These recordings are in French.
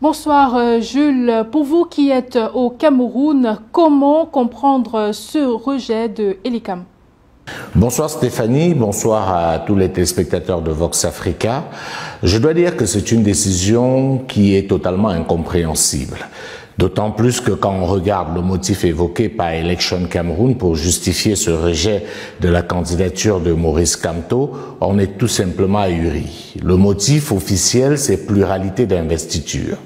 Bonsoir Jules. Pour vous qui êtes au Cameroun, comment comprendre ce rejet de Elecam? Bonsoir Stéphanie, bonsoir à tous les téléspectateurs de Vox Africa. Je dois dire que c'est une décision qui est totalement incompréhensible. D'autant plus que quand on regarde le motif évoqué par Election Cameroun pour justifier ce rejet de la candidature de Maurice Kamto, on est tout simplement ahuri. Le motif officiel, c'est pluralité d'investiture.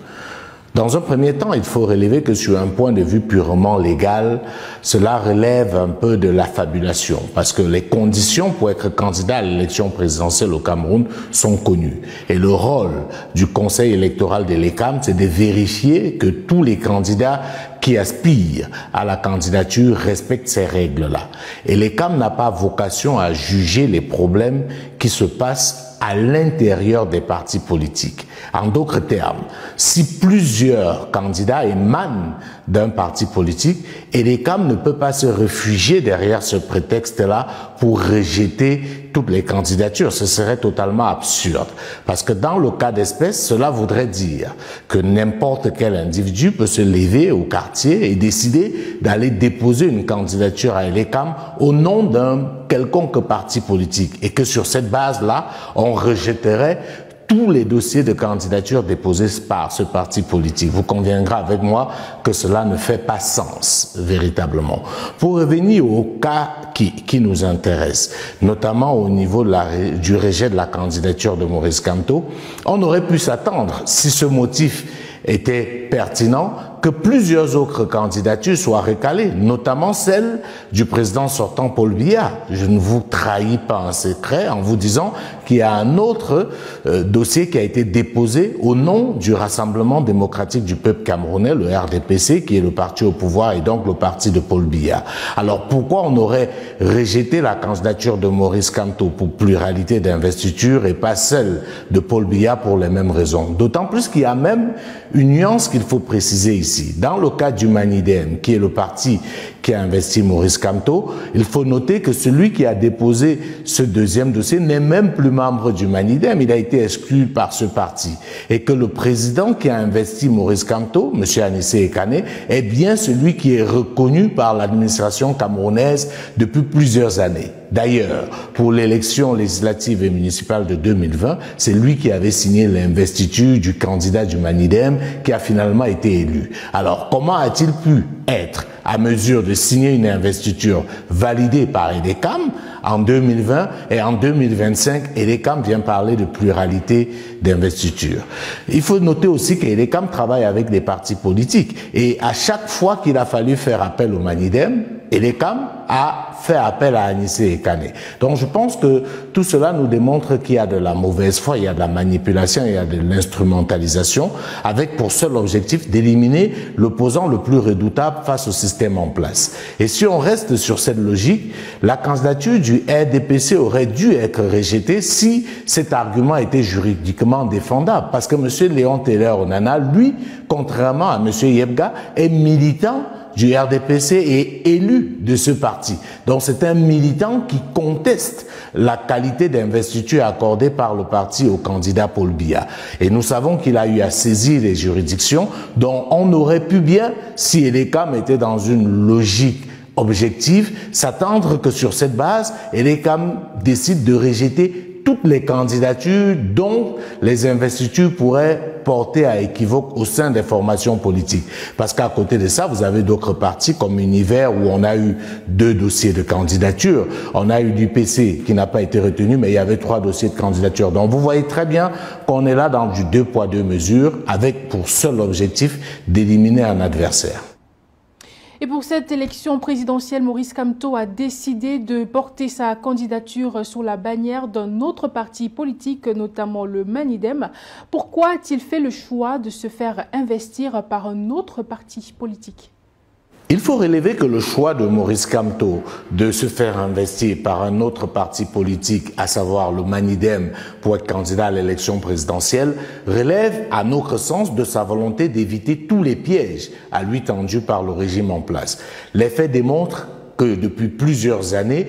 Dans un premier temps, il faut relever que sur un point de vue purement légal, cela relève un peu de la fabulation, parce que les conditions pour être candidat à l'élection présidentielle au Cameroun sont connues. Et le rôle du Conseil électoral de l'ECAM, c'est de vérifier que tous les candidats qui aspirent à la candidature respectent ces règles-là. Et l'ECAM n'a pas vocation à juger les problèmes qui se passent à l'intérieur des partis politiques. En d'autres termes, si plusieurs candidats émanent d'un parti politique, l'ECAM ne peut pas se réfugier derrière ce prétexte-là pour rejeter toutes les candidatures. Ce serait totalement absurde. Parce que dans le cas d'espèce, cela voudrait dire que n'importe quel individu peut se lever au quartier et décider d'aller déposer une candidature à l'ECAM au nom d'un quelconque parti politique. Et que sur cette base-là, on rejetterait tous les dossiers de candidature déposés par ce parti politique. Vous conviendrez avec moi que cela ne fait pas sens, véritablement. Pour revenir au cas qui nous intéresse, notamment au niveau du rejet de la candidature de Maurice Kamto, on aurait pu s'attendre, si ce motif était pertinent, que plusieurs autres candidatures soient recalées, notamment celle du président sortant Paul Biya. Je ne vous trahis pas un secret en vous disant qu'il y a un autre dossier qui a été déposé au nom du Rassemblement démocratique du peuple camerounais, le RDPC, qui est le parti au pouvoir et donc le parti de Paul Biya. Alors pourquoi on aurait rejeté la candidature de Maurice Kamto pour pluralité d'investiture et pas celle de Paul Biya pour les mêmes raisons? D'autant plus qu'il y a même une nuance qu'il faut préciser ici. Dans le cas du Manidem, qui est le parti qui a investi Maurice Kamto, il faut noter que celui qui a déposé ce deuxième dossier n'est même plus membre du Manidem, il a été exclu par ce parti. Et que le président qui a investi Maurice Kamto, M. Anissé Ekane, est bien celui qui est reconnu par l'administration camerounaise depuis plusieurs années. D'ailleurs, pour l'élection législative et municipale de 2020, c'est lui qui avait signé l'investiture du candidat du Manidem qui a finalement été élu. Alors, comment a-t-il pu être à mesure de signer une investiture validée par EDECAM en 2020 et en 2025, EDECAM vient parler de pluralité d'investiture. Il faut noter aussi qu'EDECAM travaille avec des partis politiques et à chaque fois qu'il a fallu faire appel au Manidem, EDECAM a fait appel à Anissé Ekane. Donc je pense que tout cela nous démontre qu'il y a de la mauvaise foi, il y a de la manipulation, il y a de l'instrumentalisation, avec pour seul objectif d'éliminer l'opposant le plus redoutable face au système en place. Et si on reste sur cette logique, la candidature du RDPC aurait dû être rejetée si cet argument était juridiquement défendable. Parce que M. Léon Taylor Onana, lui, contrairement à M. Yebga, est militant du RDPC et élu de ce parti. Donc c'est un militant qui conteste la qualité d'investiture accordée par le parti au candidat Paul Biya. Et nous savons qu'il a eu à saisir les juridictions dont on aurait pu bien, si EDECAM était dans une logique objective, s'attendre que sur cette base, EDECAM décide de rejeter toutes les candidatures dont les investitures pourraient porter à équivoque au sein des formations politiques. Parce qu'à côté de ça, vous avez d'autres partis comme Univers où on a eu 2 dossiers de candidature. On a eu l'UPC qui n'a pas été retenu, mais il y avait 3 dossiers de candidature. Donc vous voyez très bien qu'on est là dans du 2 poids 2 mesures avec pour seul objectif d'éliminer un adversaire. Et pour cette élection présidentielle, Maurice Kamto a décidé de porter sa candidature sous la bannière d'un autre parti politique, notamment le Manidem. Pourquoi a-t-il fait le choix de se faire investir par un autre parti politique ? Il faut relever que le choix de Maurice Kamto de se faire investir par un autre parti politique, à savoir le Manidem, pour être candidat à l'élection présidentielle, relève, à notre sens, de sa volonté d'éviter tous les pièges à lui tendus par le régime en place. Les faits démontrent que depuis plusieurs années,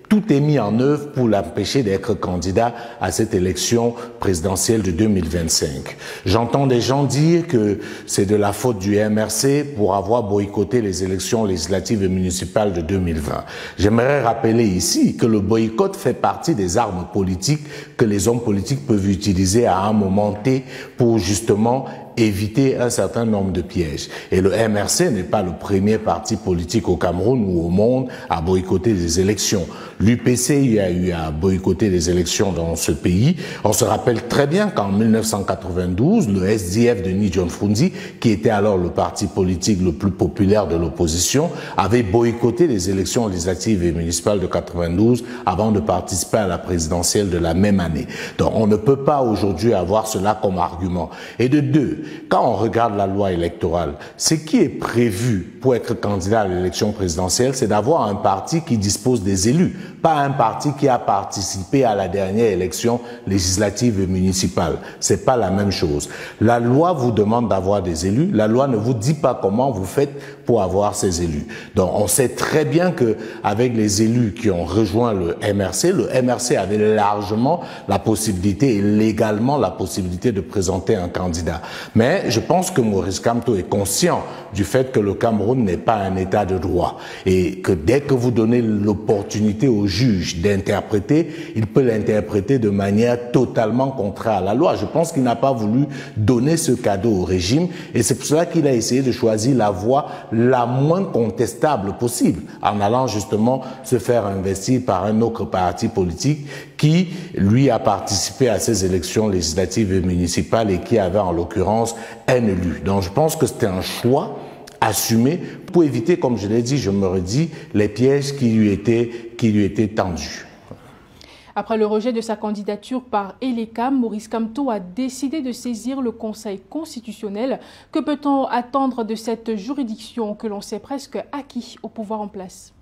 tout est mis en œuvre pour l'empêcher d'être candidat à cette élection présidentielle de 2025. J'entends des gens dire que c'est de la faute du MRC pour avoir boycotté les élections législatives et municipales de 2020. J'aimerais rappeler ici que le boycott fait partie des armes politiques que les hommes politiques peuvent utiliser à un moment T pour justement éviter un certain nombre de pièges. Et le MRC n'est pas le premier parti politique au Cameroun ou au monde à boycotter les élections. L'UPC a eu à boycotter les élections dans ce pays. On se rappelle très bien qu'en 1992, le SDF de Ni John Frunzi, qui était alors le parti politique le plus populaire de l'opposition, avait boycotté les élections législatives et municipales de 92 avant de participer à la présidentielle de la même année. Donc on ne peut pas aujourd'hui avoir cela comme argument. Et de deux, quand on regarde la loi électorale, ce qui est prévu pour être candidat à l'élection présidentielle, c'est d'avoir un parti qui dispose des élus, pas un parti qui a participé à la dernière élection législative et municipale. C'est pas la même chose. La loi vous demande d'avoir des élus, la loi ne vous dit pas comment vous faites pour avoir ces élus. Donc on sait très bien que avec les élus qui ont rejoint le MRC avait largement la possibilité et légalement la possibilité de présenter un candidat. Mais je pense que Maurice Kamto est conscient du fait que le Cameroun n'est pas un état de droit et que dès que vous donnez l'opportunité au juge d'interpréter, il peut l'interpréter de manière totalement contraire à la loi. Je pense qu'il n'a pas voulu donner ce cadeau au régime et c'est pour cela qu'il a essayé de choisir la voie la moins contestable possible en allant justement se faire investir par un autre parti politique qui, lui, a participé à ces élections législatives et municipales et qui avait en l'occurrence un élu. Donc je pense que c'était un choix assumé pour éviter, comme je l'ai dit, je me redis, les pièges qui lui étaient tendus. Après le rejet de sa candidature par Elecam, Maurice Kamto a décidé de saisir le Conseil constitutionnel. Que peut-on attendre de cette juridiction que l'on sait presque acquis au pouvoir en place?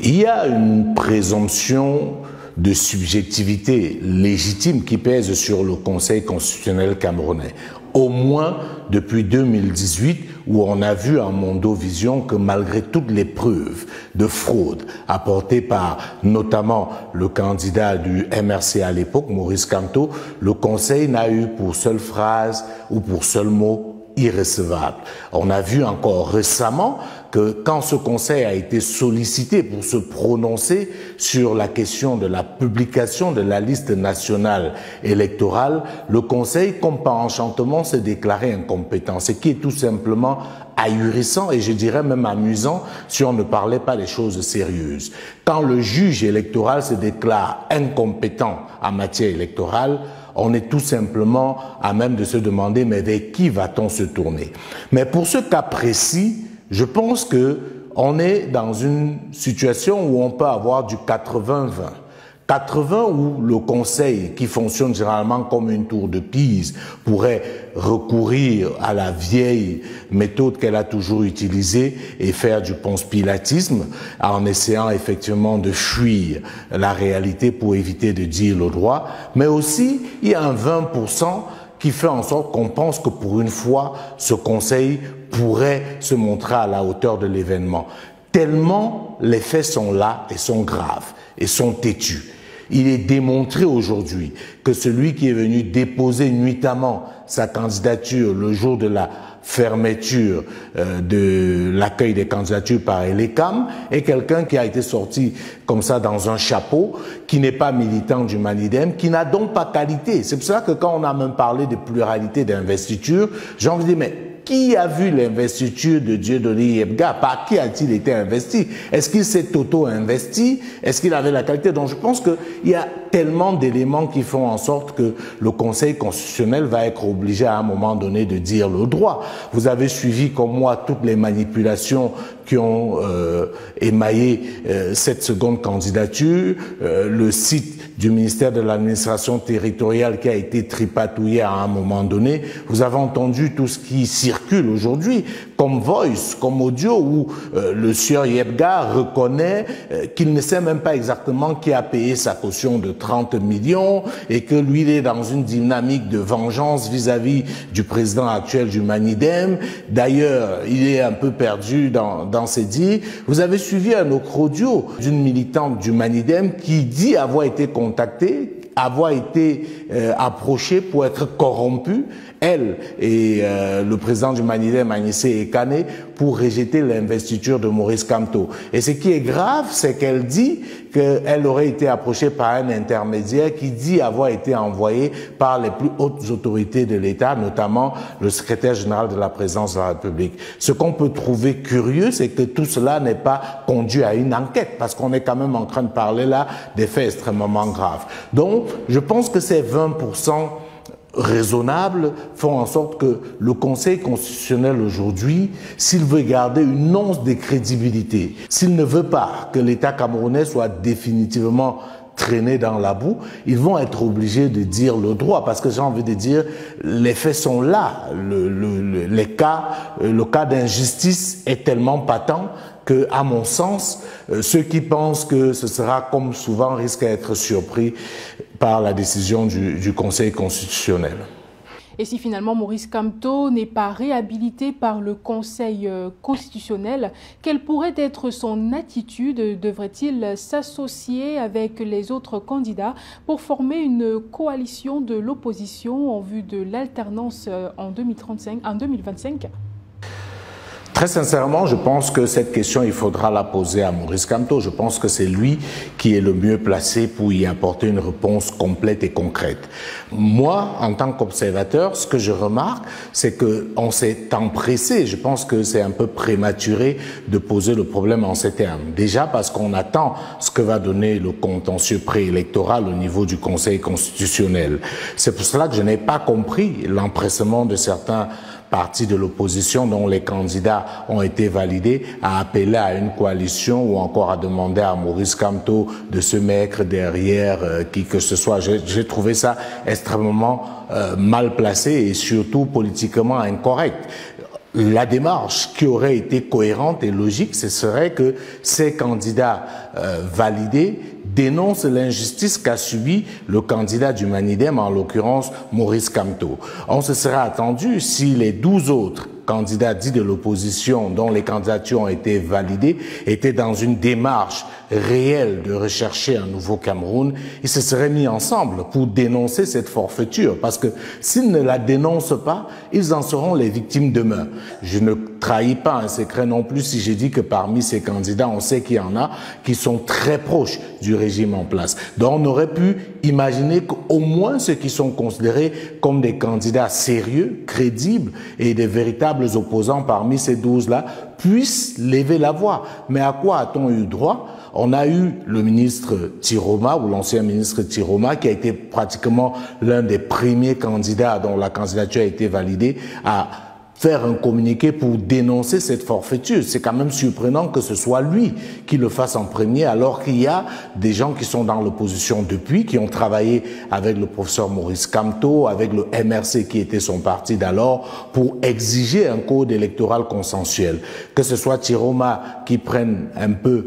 Il y a une présomption de subjectivité légitime qui pèse sur le Conseil constitutionnel camerounais. Au moins depuis 2018, où on a vu en Mondovision que malgré toutes les preuves de fraude apportées par notamment le candidat du MRC à l'époque, Maurice Kamto, le Conseil n'a eu pour seule phrase ou pour seul mot irrecevable. On a vu encore récemment que quand ce conseil a été sollicité pour se prononcer sur la question de la publication de la liste nationale électorale, le conseil, comme par enchantement, s'est déclaré incompétent, ce qui est tout simplement ahurissant et je dirais même amusant si on ne parlait pas des choses sérieuses. Quand le juge électoral se déclare incompétent en matière électorale, on est tout simplement à même de se demander mais vers qui va-t-on se tourner? Mais pour ce cas précis, je pense que on est dans une situation où on peut avoir du 80-20. 80 où le conseil, qui fonctionne généralement comme une tour de Pise, pourrait recourir à la vieille méthode qu'elle a toujours utilisée et faire du conspiratisme en essayant effectivement de fuir la réalité pour éviter de dire le droit. Mais aussi, il y a un 20% qui fait en sorte qu'on pense que pour une fois, ce conseil pourrait se montrer à la hauteur de l'événement. Tellement les faits sont là et sont graves et sont têtus. Il est démontré aujourd'hui que celui qui est venu déposer nuitamment sa candidature le jour de la fermeture de l'accueil des candidatures par Elecam est quelqu'un qui a été sorti comme ça dans un chapeau, qui n'est pas militant du Manidem, qui n'a donc pas qualité. C'est pour ça que quand on a même parlé de pluralité d'investiture, j'ai envie de dire, mais qui a vu l'investiture de Dieudonné Yebga? Par qui a-t-il été investi? Est-ce qu'il s'est auto-investi? Est-ce qu'il avait la qualité? Donc je pense qu'il y a tellement d'éléments qui font en sorte que le Conseil constitutionnel va être obligé à un moment donné de dire le droit. Vous avez suivi comme moi toutes les manipulations qui ont émaillé cette seconde candidature, le site du ministère de l'administration territoriale qui a été tripatouillé à un moment donné. Vous avez entendu tout ce qui circule aujourd'hui, comme voice, comme audio, où le sieur Yebga reconnaît qu'il ne sait même pas exactement qui a payé sa caution de 30 millions et que lui, il est dans une dynamique de vengeance vis-à-vis du président actuel du Manidem. D'ailleurs, il est un peu perdu dans ses dires. Vous avez suivi un autre audio d'une militante du Manidem qui dit avoir été contactée, avoir été approchée pour être corrompue, elle et le président du Manidem, Agnès Ekane, pour rejeter l'investiture de Maurice Kamto. Et ce qui est grave, c'est qu'elle dit qu'elle aurait été approchée par un intermédiaire qui dit avoir été envoyé par les plus hautes autorités de l'État, notamment le secrétaire général de la présidence de la République. Ce qu'on peut trouver curieux, c'est que tout cela n'est pas conduit à une enquête, parce qu'on est quand même en train de parler là des faits extrêmement graves. Donc, je pense que ces 20% raisonnables font en sorte que le Conseil constitutionnel aujourd'hui, s'il veut garder une once de crédibilité, s'il ne veut pas que l'État camerounais soit définitivement traîné dans la boue, ils vont être obligés de dire le droit, parce que j'ai envie de dire, les faits sont là. Le cas d'injustice est tellement patent que, à mon sens, ceux qui pensent que ce sera comme souvent risquent d'être surpris par la décision du Conseil constitutionnel. Et si finalement Maurice Kamto n'est pas réhabilité par le Conseil constitutionnel, quelle pourrait être son attitude? Devrait-il s'associer avec les autres candidats pour former une coalition de l'opposition en vue de l'alternance en 2025? Très sincèrement, je pense que cette question, il faudra la poser à Maurice Kamto. Je pense que c'est lui qui est le mieux placé pour y apporter une réponse complète et concrète. Moi, en tant qu'observateur, ce que je remarque, c'est qu'on s'est empressé. Je pense que c'est un peu prématuré de poser le problème en ces termes. Déjà parce qu'on attend ce que va donner le contentieux préélectoral au niveau du Conseil constitutionnel. C'est pour cela que je n'ai pas compris l'empressement de certains partis de l'opposition dont les candidats ont été validés à appeler à une coalition ou encore à demander à Maurice Kamto de se mettre derrière qui que ce soit. J'ai trouvé ça extrêmement mal placé et surtout politiquement incorrect. La démarche qui aurait été cohérente et logique, ce serait que ces candidats validés dénoncent l'injustice qu'a subi le candidat du Manidem, en l'occurrence Maurice Kamto. On se serait attendu si les 12 autres candidats dits de l'opposition dont les candidatures ont été validées étaient dans une démarche réelle de rechercher un nouveau Cameroun, ils se seraient mis ensemble pour dénoncer cette forfaiture, parce que s'ils ne la dénoncent pas, ils en seront les victimes demain. Je ne trahis pas un secret non plus si je dis que parmi ces candidats, on sait qu'il y en a qui sont très proches du régime en place. Donc on aurait pu imaginer qu'au moins ceux qui sont considérés comme des candidats sérieux, crédibles et des véritables opposants parmi ces 12-là puissent lever la voix. Mais à quoi a-t-on eu droit? On a eu le ministre Tiroma, ou l'ancien ministre Tiroma, qui a été pratiquement l'un des premiers candidats dont la candidature a été validée, à faire un communiqué pour dénoncer cette forfaiture. C'est quand même surprenant que ce soit lui qui le fasse en premier, alors qu'il y a des gens qui sont dans l'opposition depuis, qui ont travaillé avec le professeur Maurice Kamto, avec le MRC qui était son parti d'alors, pour exiger un code électoral consensuel. Que ce soit Tiroma qui prenne un peu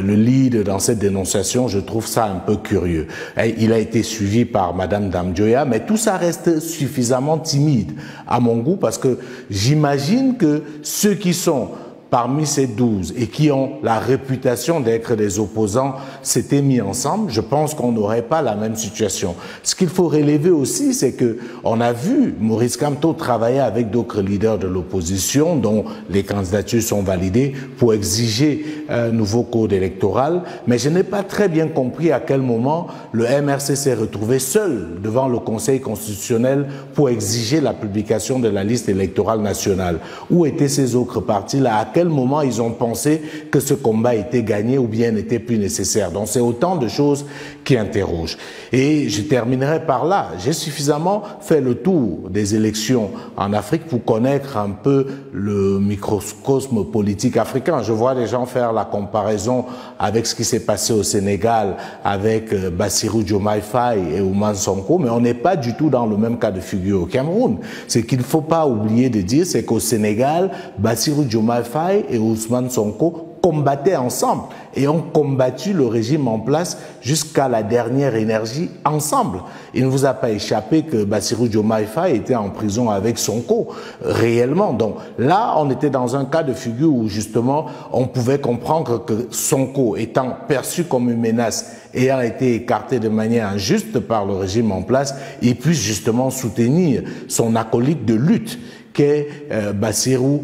le lead dans cette dénonciation, je trouve ça un peu curieux. Et il a été suivi par Madame Damdjoya, mais tout ça reste suffisamment timide à mon goût, parce que j'imagine que ceux qui sont parmi ces 12 et qui ont la réputation d'être des opposants s'étaient mis ensemble, je pense qu'on n'aurait pas la même situation. Ce qu'il faut relever aussi, c'est que on a vu Maurice Kamto travailler avec d'autres leaders de l'opposition dont les candidatures sont validées pour exiger un nouveau code électoral, mais je n'ai pas très bien compris à quel moment le MRC s'est retrouvé seul devant le Conseil constitutionnel pour exiger la publication de la liste électorale nationale. Où étaient ces autres partis-là? À quel moment ils ont pensé que ce combat était gagné ou bien n'était plus nécessaire? Donc c'est autant de choses qui interrogent. Et je terminerai par là. J'ai suffisamment fait le tour des élections en Afrique pour connaître un peu le microcosme politique africain. Je vois des gens faire la comparaison avec ce qui s'est passé au Sénégal avec Bassirou Diomaye Faye et Ousmane Sonko, mais on n'est pas du tout dans le même cas de figure au Cameroun. Ce qu'il ne faut pas oublier de dire, c'est qu'au Sénégal, Bassirou Diomaye Faye et Ousmane Sonko combattaient ensemble et ont combattu le régime en place jusqu'à la dernière énergie ensemble. Il ne vous a pas échappé que Bassirou Diomaye Faye était en prison avec Sonko, réellement. Donc là, on était dans un cas de figure où justement, on pouvait comprendre que Sonko, étant perçu comme une menace, ayant été écarté de manière injuste par le régime en place, il puisse justement soutenir son acolyte de lutte qu'est Bassirou,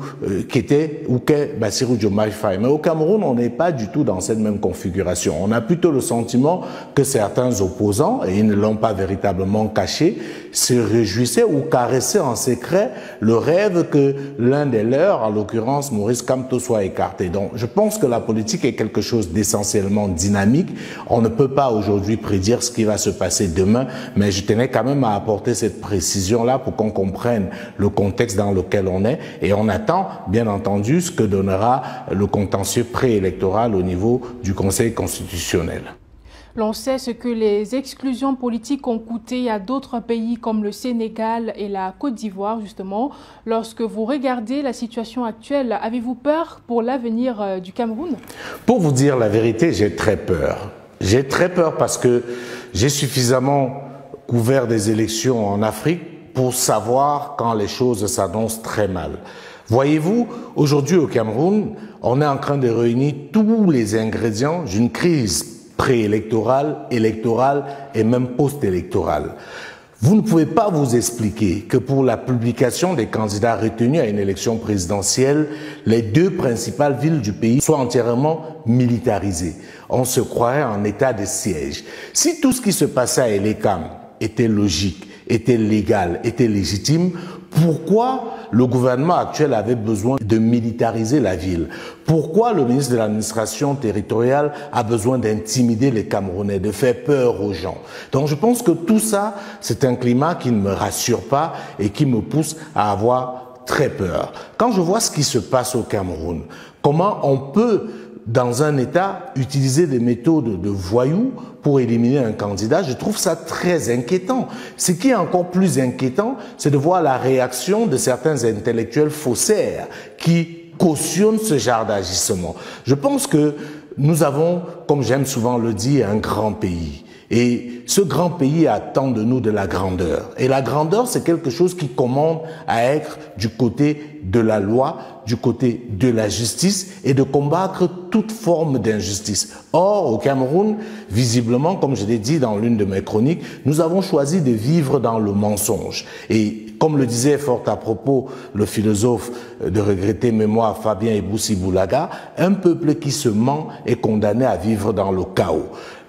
qu'est Bassirou Diomaye Faye. Mais au Cameroun, on n'est pas du tout dans cette même configuration. On a plutôt le sentiment que certains opposants, et ils ne l'ont pas véritablement caché, se réjouissaient ou caressaient en secret le rêve que l'un des leurs, en l'occurrence Maurice Kamto, soit écarté. Donc je pense que la politique est quelque chose d'essentiellement dynamique. On ne peut pas aujourd'hui prédire ce qui va se passer demain, mais je tenais quand même à apporter cette précision-là pour qu'on comprenne le contexte dans lequel on est, et on attend bien entendu ce que donnera le contentieux préélectoral au niveau du Conseil constitutionnel. L'on sait ce que les exclusions politiques ont coûté à d'autres pays comme le Sénégal et la Côte d'Ivoire, justement. Lorsque vous regardez la situation actuelle, avez-vous peur pour l'avenir du Cameroun? Pour vous dire la vérité, j'ai très peur. J'ai très peur parce que j'ai suffisamment couvert des élections en Afrique pour savoir quand les choses s'annoncent très mal. Voyez-vous, aujourd'hui au Cameroun, on est en train de réunir tous les ingrédients d'une crise préélectorale, électorale et même post-électorale. Vous ne pouvez pas vous expliquer que pour la publication des candidats retenus à une élection présidentielle, les deux principales villes du pays soient entièrement militarisées. On se croirait en état de siège. Si tout ce qui se passait à Elekam était logique, était légal, était légitime, pourquoi le gouvernement actuel avait besoin de militariser la ville? Pourquoi le ministre de l'administration territoriale a besoin d'intimider les Camerounais, de faire peur aux gens? Donc je pense que tout ça, c'est un climat qui ne me rassure pas et qui me pousse à avoir très peur. Quand je vois ce qui se passe au Cameroun, comment on peut, dans un État, utiliser des méthodes de voyous pour éliminer un candidat, je trouve ça très inquiétant. Ce qui est encore plus inquiétant, c'est de voir la réaction de certains intellectuels faussaires qui cautionnent ce genre d'agissement. Je pense que nous avons, comme j'aime souvent le dire, un grand pays. Et ce grand pays attend de nous de la grandeur. Et la grandeur, c'est quelque chose qui commande à être du côté de la loi, du côté de la justice et de combattre toute forme d'injustice. Or, au Cameroun, visiblement, comme je l'ai dit dans l'une de mes chroniques, nous avons choisi de vivre dans le mensonge. Et comme le disait fort à propos le philosophe de regrettée mémoire Fabien Ebousi-Boulaga, un peuple qui se ment est condamné à vivre dans le chaos.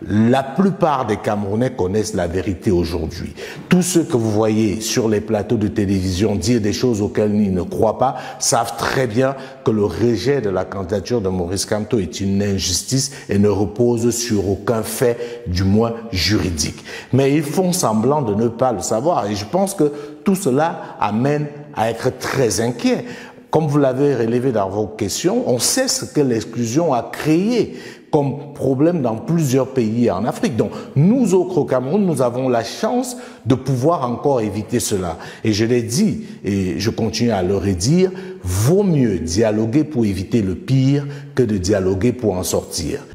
La plupart des Camerounais connaissent la vérité aujourd'hui. Tous ceux que vous voyez sur les plateaux de télévision dire des choses auxquelles ils ne croient pas savent très bien que le rejet de la candidature de Maurice Kamto est une injustice et ne repose sur aucun fait, du moins juridique. Mais ils font semblant de ne pas le savoir et je pense que tout cela amène à être très inquiet. Comme vous l'avez relevé dans vos questions, on sait ce que l'exclusion a créé comme problème dans plusieurs pays en Afrique. Donc, nous autres au Cameroun, nous avons la chance de pouvoir encore éviter cela. Et je l'ai dit, et je continue à le redire, vaut mieux dialoguer pour éviter le pire que de dialoguer pour en sortir.